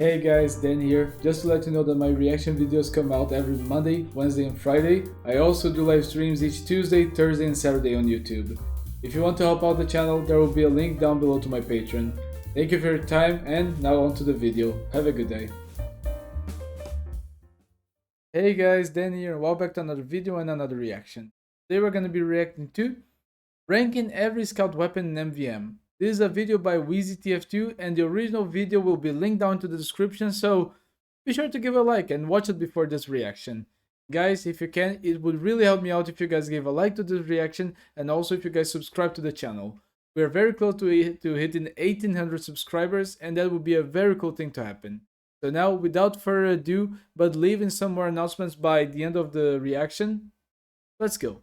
Hey guys, Dan here. Just to let you know that my reaction videos come out every Monday, Wednesday and Friday. I also do live streams each Tuesday, Thursday and Saturday on YouTube. If you want to help out the channel, there will be a link down below to my Patreon. Thank you for your time, and now on to the video. Have a good day. Hey guys, Dan here, and welcome back to another video and another reaction. Today we're going to be reacting to ranking every scout weapon in MvM. This is a video by TF2 and the original video will be linked down to the description, so be sure to give a like and watch it before this reaction. Guys, if you can, it would really help me out if you guys give a like to this reaction and also if you guys subscribe to the channel. We are very close to hitting 1800 subscribers, and that would be a very cool thing to happen. So now, without further ado, but leaving some more announcements by the end of the reaction, let's go.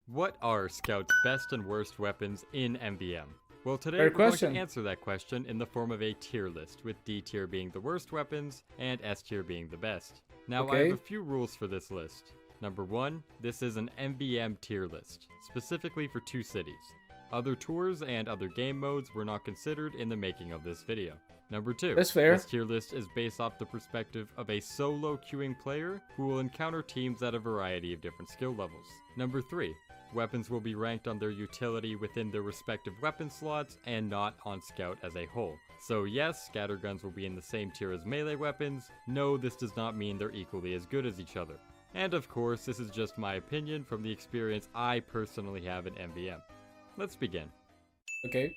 What are Scout's best and worst weapons in MvM? Well, today Fair we're going question. to answer that question in the form of a tier list, with D tier being the worst weapons and S tier being the best. Now, I have a few rules for this list. Number 1, this is an MvM tier list, specifically for 2 cities. Other tours and other game modes were not considered in the making of this video. Number 2, That's fair. This tier list is based off the perspective of a solo queuing player who will encounter teams at a variety of different skill levels. Number 3, weapons will be ranked on their utility within their respective weapon slots and not on Scout as a whole. So yes, scatterguns will be in the same tier as melee weapons. No, this does not mean they're equally as good as each other. And of course, this is just my opinion from the experience I personally have in MvM. Let's begin. Okay.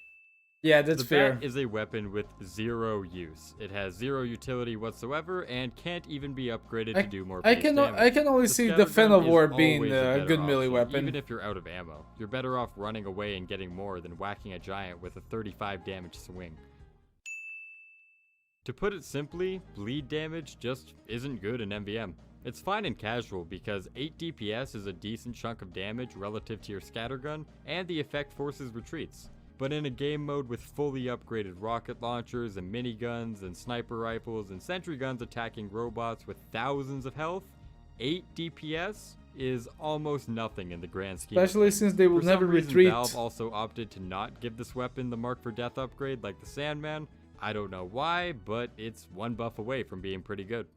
Yeah, that's fair. The bat is a weapon with 0 use. It has 0 utility whatsoever and can't even be upgraded to do more base damage. I can only see the Fan of War being a good melee weapon. Even if you're out of ammo, you're better off running away and getting more than whacking a giant with a 35 damage swing. To put it simply, bleed damage just isn't good in MvM. It's fine in casual because 8 DPS is a decent chunk of damage relative to your scattergun, and the effect forces retreats. But in a game mode with fully upgraded rocket launchers and miniguns and sniper rifles and sentry guns attacking robots with thousands of health, 8 DPS is almost nothing in the grand scheme. Especially since they will never retreat. Valve also opted to not give this weapon the Mark for Death upgrade like the Sandman. I don't know why, but it's 1 buff away from being pretty good.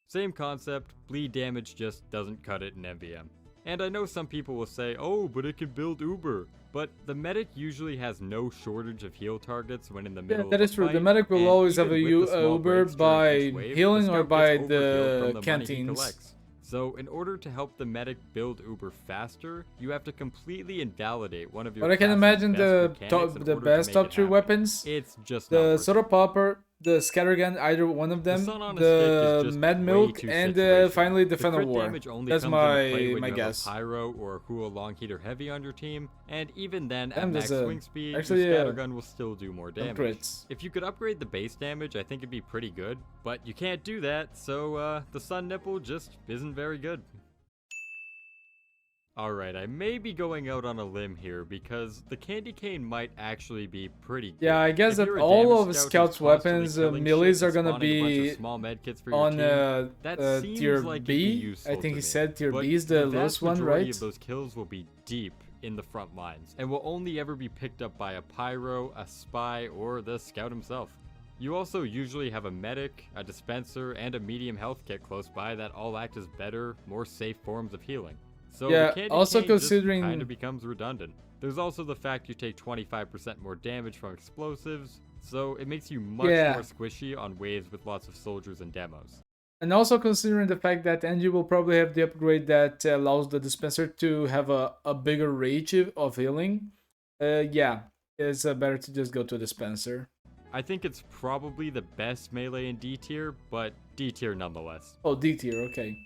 Same concept, bleed damage just doesn't cut it in MvM. And I know some people will say, oh, but it can build Uber. But the medic usually has no shortage of heal targets when in the middle of a fight. That is true. The medic will always have a Uber by healing or by the canteens. So in order to help the medic build Uber faster, you have to completely invalidate one of your But I can imagine the best top 3 weapons. It's just the Soda Popper, the Scattergun, either one of them, the Mad Milk, and finally the Fan of War. That's my guess. A pyro or a cool long heater heavy on your team, and even then at Damn, max swing speed, your Scattergun will still do more damage. If you could upgrade the base damage, I think it'd be pretty good, but you can't do that, so the Sun Nipple just isn't very good. Alright, I may be going out on a limb here because the candy cane might actually be pretty good. Yeah, I guess that all of Scout's weapons, melees are gonna be on tier B. I think he said tier B is the lowest one, right? The majority of those kills will be deep in the front lines and will only ever be picked up by a pyro, a spy, or the Scout himself. You also usually have a medic, a dispenser, and a medium health kit close by that all act as better, more safe forms of healing. So yeah, the candy also cane considering just kind of becomes redundant. There's also the fact you take 25% more damage from explosives, so it makes you much more squishy on waves with lots of soldiers and demos. And also considering the fact that NG will probably have the upgrade that allows the dispenser to have a bigger range of healing, yeah, it's better to just go to a dispenser. I think it's probably the best melee in D tier, but D tier nonetheless. Oh, D tier, okay.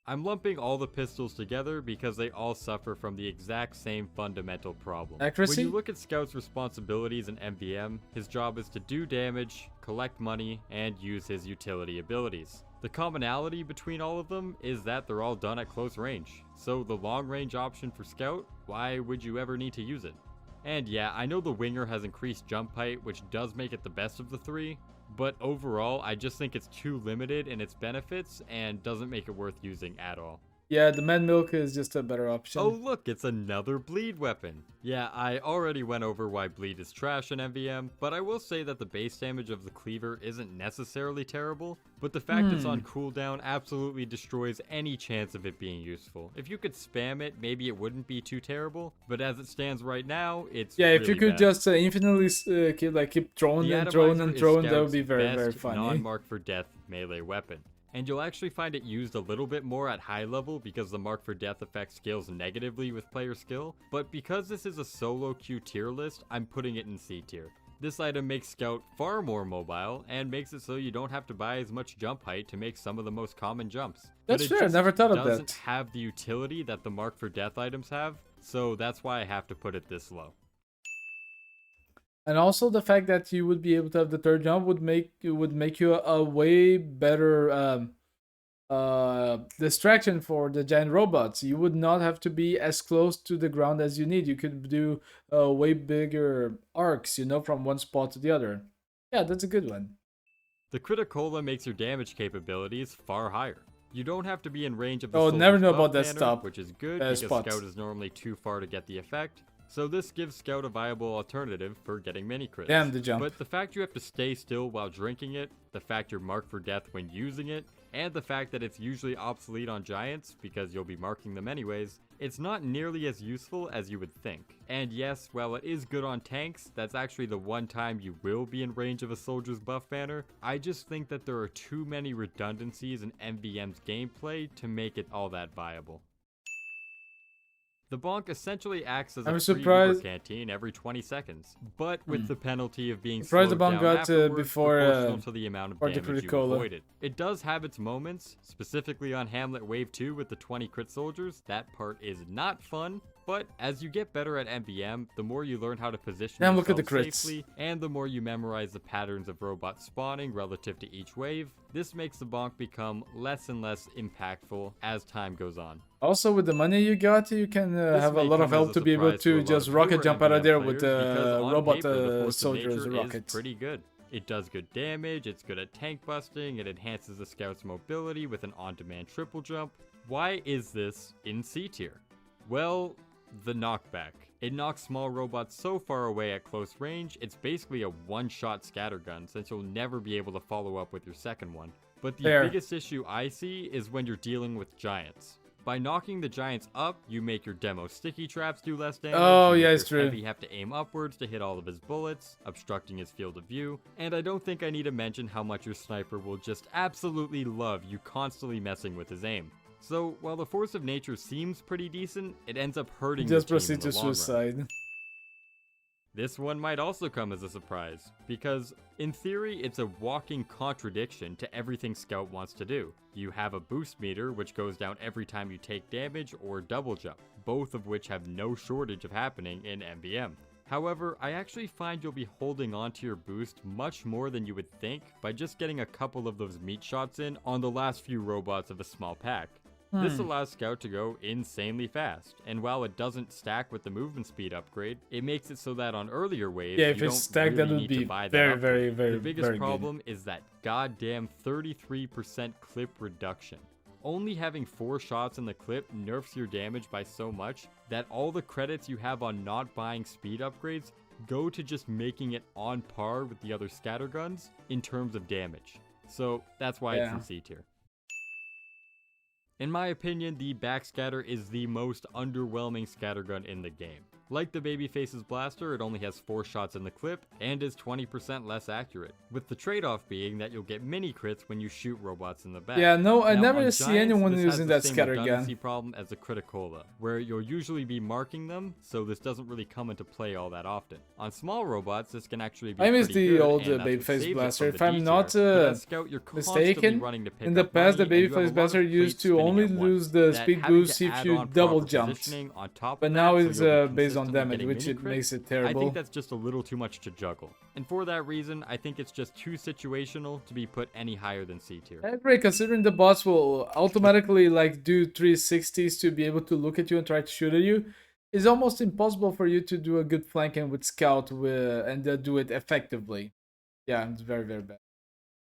I'm lumping all the pistols together because they all suffer from the exact same fundamental problem. Accuracy? When you look at Scout's responsibilities in MvM, his job is to do damage, collect money, and use his utility abilities. The commonality between all of them is that they're all done at close range. So the long range option for Scout, why would you ever need to use it? And yeah, I know the Winger has increased jump height, which does make it the best of the 3, but overall, I just think it's too limited in its benefits and doesn't make it worth using at all. Yeah, the Mad Milk is just a better Oh option. look, it's another bleed weapon. Yeah, I already went over why bleed is trash in MvM, but I will say that the base damage of the cleaver isn't necessarily terrible, but the fact it's on Hmm. cooldown absolutely destroys any chance of it being useful. If you could spam it, maybe it wouldn't be too terrible, but as it stands right now, it's Yeah, if you really could bad. just infinitely keep throwing The and throwing atomizer and is throwing, that would Scout's be very, very best funny. non-mark for death melee weapon. And you'll actually find it used a little bit more at high level because the mark for death effect scales negatively with player skill, but because this is a solo queue tier list, I'm putting it in C tier. This item makes Scout far more mobile and makes it so you don't have to buy as much jump height to make some of the most common jumps. But That's it fair. just Never thought of doesn't that. have the utility that the mark for death items have, so that's why I have to put it this low. And also the fact that you would be able to have the third jump would make you a way better distraction for the giant robots. You would not have to be as close to the ground as you need. You could do way bigger arcs, from one spot to the other. Yeah, that's a good one. The Criticola makes your damage capabilities far higher. You don't have to be in range of the Oh, never soldier's know buff about that banner, which is good because spot. Scout is normally too far to get the effect, so this gives Scout a viable alternative for getting mini crits. Damn the jump. But the fact you have to stay still while drinking it, the fact you're marked for death when using it, and the fact that it's usually obsolete on giants because you'll be marking them anyways, it's not nearly as useful as you would think. And yes, while it is good on tanks, that's actually the one time you will be in range of a soldier's buff banner. I just think that there are too many redundancies in MvM's gameplay to make it all that viable. The bonk essentially acts as a I'm free Uber surprised. canteen every 20 seconds, but with the penalty of being Surprised the slowed bonk down got afterwards before proportional to the amount of for the damage you Criticola. avoided. It does have its moments, specifically on Hamlet Wave 2 with the 20 crit soldiers. That part is not fun, but as you get better at MvM, the more you learn how to position Damn, yourself look at the crits. safely, and the more you memorize the patterns of robots spawning relative to each wave, this makes the bonk become less and less impactful as time goes on. Also, with the money you got, you can have a may lot of come as help a to be able surprise to a to lot just of rocket newer jump out of MvM there with players because the on robot paper, the force of soldiers nature rocket. is pretty good. It does good damage, it's good at tank busting, it enhances the scout's mobility with an on-demand triple jump. Why is this in C tier? Well, the knockback. It knocks small robots so far away at close range, it's basically a one-shot scattergun since you'll never be able to follow up with your second one. But the Fair. biggest issue I see is when you're dealing with giants. By knocking the giants up, you make your demo sticky traps do less damage. Oh, you yeah, make it's your true. heavy have to aim upwards to hit all of his bullets, obstructing his field of view. And I don't think I need to mention how much your sniper will just absolutely love you constantly messing with his aim. So while the force of nature seems pretty decent, it ends up hurting Just your team in proceed the to long run. suicide. This one might also come as a surprise, because in theory it's a walking contradiction to everything Scout wants to do. You have a boost meter which goes down every time you take damage or double jump, both of which have no shortage of happening in MvM. However, I actually find you'll be holding onto your boost much more than you would think by just getting a couple of those meat shots in on the last few robots of a small pack. This allows Scout to go insanely fast, and while it doesn't stack with the movement speed upgrade, it makes it so that on earlier waves, Yeah, if you it's don't stacked, really that would need to be buy that very, upgrade. very, very, The biggest very problem is that goddamn 33% clip reduction. Only having 4 shots in the clip nerfs your damage by so much that all the credits you have on not buying speed upgrades go to just making it on par with the other scatterguns in terms of damage. So that's why it's in C tier. In my opinion, the backscatter is the most underwhelming scattergun in the game. Like the Babyface's blaster, it only has 4 shots in the clip, and is 20% less accurate, with the trade-off being that you'll get mini crits when you shoot robots in the back. Yeah, no, I Now, never on see giants, anyone this using has that the same scattergun. redundancy problem as the Criticola, where you'll usually be marking them, so this doesn't really come into play all that often. On small robots, this can actually be I miss pretty the good, old and that's what Babyface saves it blaster. from If the I'm D not tier. But as Scout, you're constantly mistaken, running to pick in the up past the money, and you have a Babyface lot blaster of used plates to spinning only at once, lose the that speed having boost to if add you on double proper jumped. positioning on top But of now that, so it's you'll be based on consistently damage, getting which mini it crits, makes it I terrible. think that's just a little too much to juggle. And for that reason, I think it's just too situational to be put any higher than C tier. I agree, considering the bots will automatically like do 360s to be able to look at you and try to shoot at you, it's almost impossible for you to do a good flanking with Scout and do it effectively. Yeah, it's very, very bad.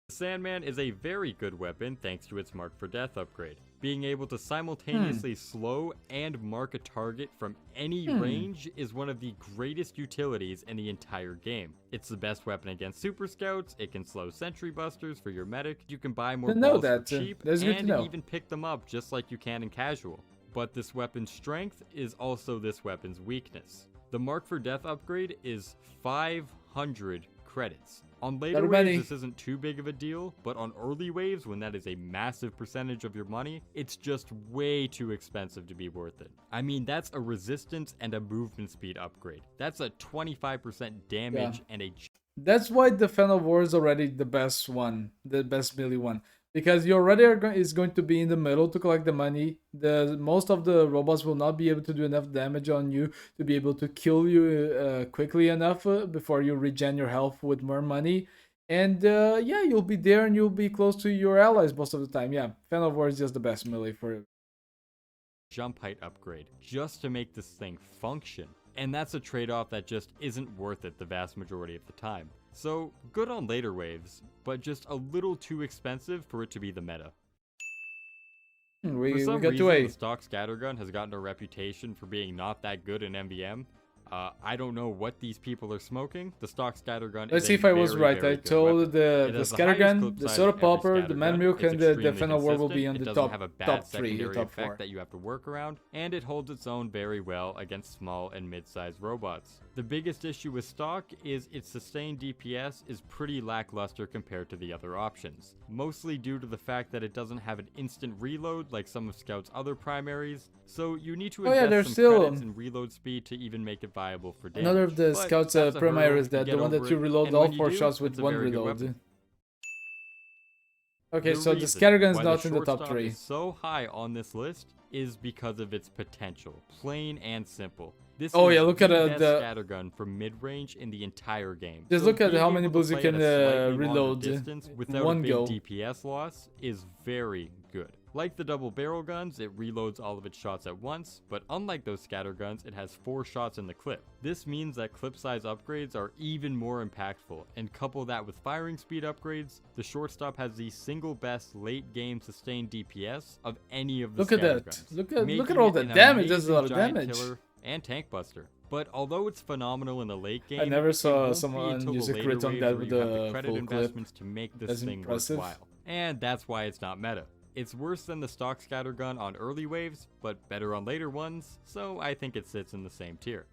The Sandman is a very good weapon thanks to its Mark for Death upgrade. Being able to simultaneously slow and mark a target from any range is one of the greatest utilities in the entire game. It's the best weapon against Super Scouts, it can slow Sentry Busters for your medic, you can buy more balls for cheap, and even pick them up just like you can in casual. But this weapon's strength is also this weapon's weakness. The Mark for Death upgrade is 500 credits. On later waves, this isn't too big of a deal, but on early waves, when that is a massive percentage of your money, it's just way too expensive to be worth it. I mean, that's a resistance and a movement speed upgrade. That's a 25% damage and a... That's why the Fan of War is already the best one, the best melee one. Because you already is going to be in the middle to collect the money. Most of the robots will not be able to do enough damage on you to be able to kill you quickly enough before you regen your health with more money. And yeah, you'll be there and you'll be close to your allies most of the time. Yeah, Fan of War is just the best melee for it. Jump height upgrade just to make this thing function. And that's a trade-off that just isn't worth it the vast majority of the time. So, good on later waves, but just a little too expensive for it to be the meta. For some reason, the stock scattergun has gotten a reputation for being not that good in MvM. I don't know what these people are smoking. The stock scattergun Let's see if I was right. I told the scattergun, the soda popper, the man milk, and the Fan of War will be on the top 3, top 4. That you have to work around, and it holds its own very well against small and mid-sized robots. The biggest issue with stock is its sustained DPS is pretty lackluster compared to the other options, mostly due to the fact that it doesn't have an instant reload like some of Scout's other primaries, so you need to invest some credits in reload speed to even make it viable for damage. Another of the Scout's primaries is that the one that you reload all 4 shots with 1 reload. Okay, so the scattergun is not in the top 3. Is so high on this list is because of its potential, plain and simple. This is look at the best scattergun for mid-range in the entire game. Just look at how many bullets you can reload without one a big go. DPS loss is very good. Like the double barrel guns, it reloads all of its shots at once, but unlike those scatter guns, it has 4 shots in the clip. This means that clip size upgrades are even more impactful, and couple that with firing speed upgrades, the shortstop has the single best late game sustained DPS of any of the scatter guns. Look at all the damage. That's a lot of damage. Killer and tank buster. But although it's phenomenal in the late game, I never saw someone use a crit on that with the credit full investments clip. to make this thing worthwhile. And that's why it's not meta. It's worse than the stock scattergun on early waves, but better on later ones, so I think it sits in the same tier.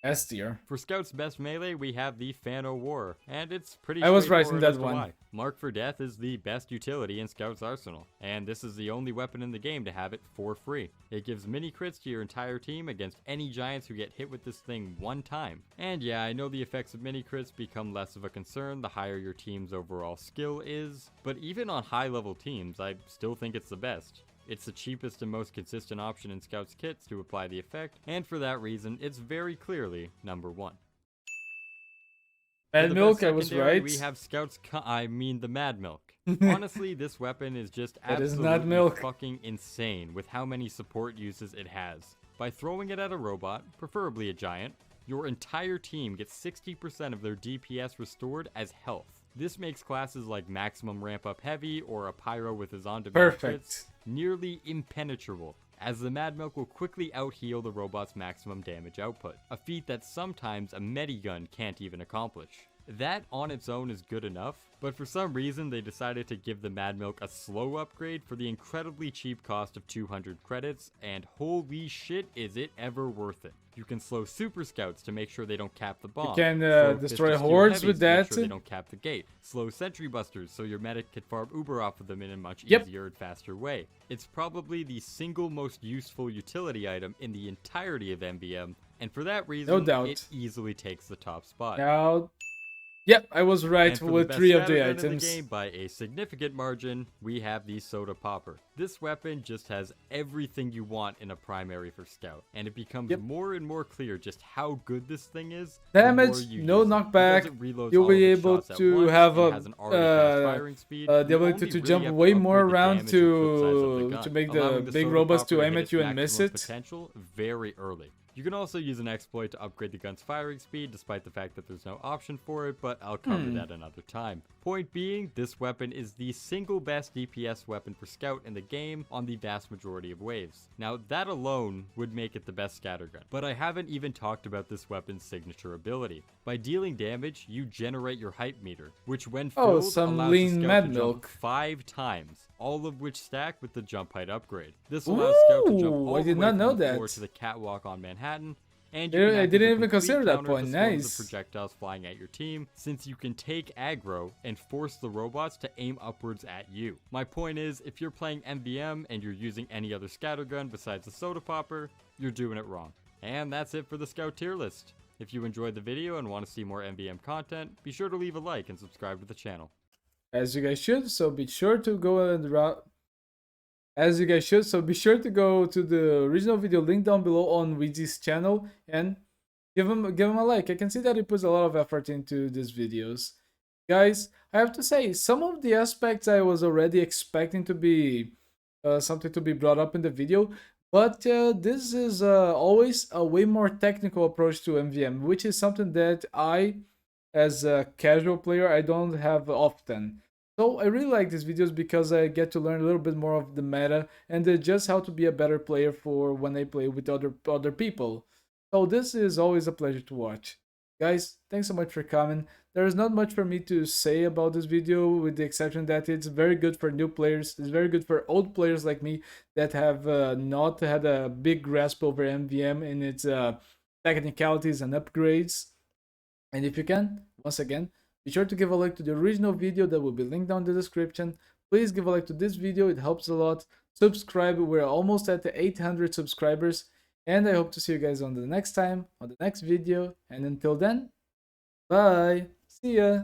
S tier. For Scout's best melee, we have the Fan o' War, and it's pretty I was right in straightforward that as to one. why. Mark for Death is the best utility in Scout's arsenal, and this is the only weapon in the game to have it for free. It gives mini crits to your entire team against any giants who get hit with this thing one time. And yeah, I know the effects of mini crits become less of a concern the higher your team's overall skill is, but even on high level teams, I still think it's the best. It's the cheapest and most consistent option in Scout's kits to apply the effect, and for that reason, it's very clearly number 1. Mad Milk, I was right. We have Scout's the Mad Milk. Honestly, this weapon is just absolutely fucking insane with how many support uses it has. By throwing it at a robot, preferably a giant, your entire team gets 60% of their DPS restored as health. This makes classes like Maximum Ramp Up Heavy or a Pyro with his on-demand crits nearly impenetrable, as the Mad Milk will quickly out-heal the robot's maximum damage output, a feat that sometimes a Medigun can't even accomplish. That on its own is good enough, but for some reason they decided to give the Mad Milk a slow upgrade for the incredibly cheap cost of 200 credits, and holy shit is it ever worth it. You can slow Super Scouts to make sure they don't cap the bomb. You can destroy hordes with that. To make sure they don't cap the gate. Slow Sentry Busters so your medic can farm Uber off of them in a much easier and faster way. It's probably the single most useful utility item in the entirety of MvM, and for that reason, it easily takes the top spot. Now, yep, I was right with 3 of the items. In the game by a significant margin, we have the Soda Popper. This weapon just has everything you want in a primary for Scout, and it becomes more and more clear just how good this thing is. Damage, no knockback, you'll be able to have the ability to jump way more around to make the big robots to aim at you and miss it. Potential very early. You can also use an exploit to upgrade the gun's firing speed, despite the fact that there's no option for it, but I'll cover that another time. Point being, this weapon is the single best DPS weapon for Scout in the game on the vast majority of waves. Now, that alone would make it the best scattergun, but I haven't even talked about this weapon's signature ability. By dealing damage, you generate your hype meter, which when filled some allows lean the Scout mad to milk. jump 5 times, all of which stack with the jump height upgrade. This allows Scout to jump all I the did way not from know the floor that. to the catwalk on Manhattan, and I you can act didn't as a even complete consider that counter point. to swarms Nice. of projectiles flying at your team, since you can take aggro and force the robots to aim upwards at you. My point is, if you're playing MvM and you're using any other scattergun besides the soda popper, you're doing it wrong. And that's it for the Scout tier list. If you enjoyed the video and want to see more MvM content, be sure to leave a like and subscribe to the channel. As you guys should, so be sure to go be sure to go to the original video link down below on Weezy's channel and give him a like. I can see that he puts a lot of effort into these videos. Guys, I have to say, some of the aspects I was already expecting to be something to be brought up in the video, but this is always a way more technical approach to MVM, which is something that I, as a casual player, I don't have often. So I really like these videos because I get to learn a little bit more of the meta and just how to be a better player for when I play with other people. So this is always a pleasure to watch. Guys, thanks so much for coming. There is not much for me to say about this video, with the exception that it's very good for new players. It's very good for old players like me that have not had a big grasp over MVM and its technicalities and upgrades. And if you can, once again, be sure to give a like to the original video that will be linked down in the description. Please give a like to this video, it helps a lot. Subscribe, we're almost at the 800 subscribers. And I hope to see you guys on the next time, on the next video. And until then, bye. See ya.